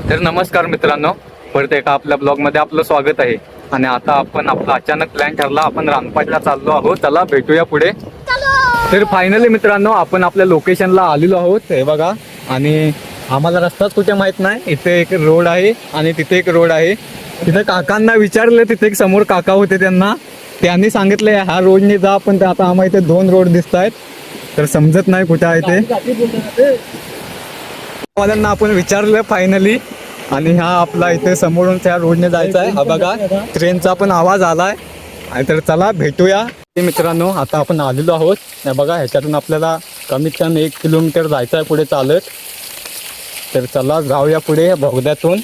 तर नमस्कार मित्रांनो, परत एका आपल्या ब्लॉगमध्ये आपलं स्वागत आहे. आणि आता आपण आपला अचानक प्लॅन ठरला, आपण रानपाटला चाललो आहोत. चला भेटूया पुढे. तर फायनली मित्रांनो आपण आपल्या लोकेशनला आलेलो आहोत. हे बघा, आणि आम्हाला रस्ताच कुठे माहित नाही. इथे एक रोड आहे आणि तिथे एक रोड आहे. तिथे काकांना विचारलं, तिथे एक समोर काका होते, त्यांनी सांगितले ह्या रोडने जा, पण आता आम्हाला इथे दोन रोड दिसत आहेत, तर समजत नाही कुठे आहे ते. मला आपण विचारलं फायनली, आणि हा आपला इथे समोरून त्या रोडने जायचा आहे. हा बघा, ट्रेनचा पण आवाज आलाय. आणि तर चला भेटूया मित्रांनो. आता आपण आलेलो आहोत. हे बघा, ह्याच्यातून आपल्याला कमीत कमी 1 किलोमीटर जायचं आहे पुढे चालत. तर चला जाऊया पुढे बोगद्यातून.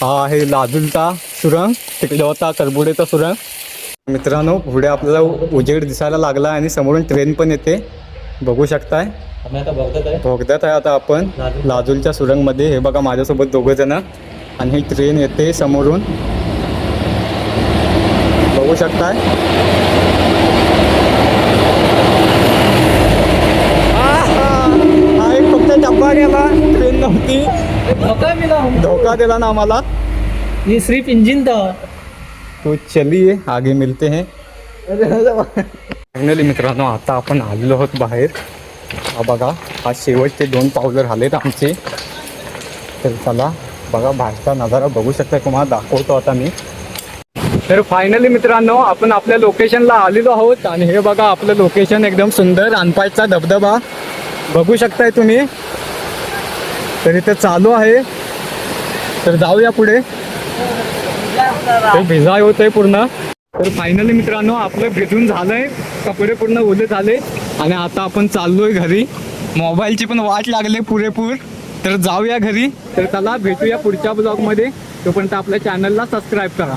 हा आहे लाजूलचा सुरंग, तिकडे होता करबुडेचा सुरंग. मित्रांनो पुढे आपल्याला उजेड दिसायला लागला आणि समोरून ट्रेन पण येते, बघू शकताय. बोगद्यात आहे आता आपण लाजूलच्या सुरंगमध्ये. हे बघा माझ्यासोबत 2 जण, आणि ही ट्रेन येते समोरून, बघू शकताय. हा एक फक्त डब्बा गेला, ट्रेन नव्हती. धोका दिला ना आम्हाला. ये सिर्फ इंजन था. तो चलिए आगे मिलते हैं. फायनली मित्रांनो आता आपण आलेलो आहोत बाहेर. हा बघा, हा शेवटचे 2 पावलं राहिलेत आमचे. तर चला बघा, बाहेरचा नजारा बघू शकता, तुम्हाला दाखवतो आता मी. तर फायनली मित्रांनो आपण आपल्या लोकेशनला आलेलो आहोत. आणि हे बघा आपलं लोकेशन एकदम सुंदर, रानपाटचा धबधबा बघू शकताय तुम्ही. तर इथे चालू आहे, तर जाऊया पुढे. ते भिजाय होतंय पूर्ण. तर फायनली मित्रांनो आपलं भिजून झालंय, कपडे पूर्ण ओले झाले, आणि आता आपण चाललोय घरी. मोबाईलची पण वाट लागले पुरेपूर, तर जाऊया घरी. तर चला भेटूया पुढच्या ब्लॉगमध्ये. तोपर्यंत आपल्या चॅनलला सबस्क्राईब करा.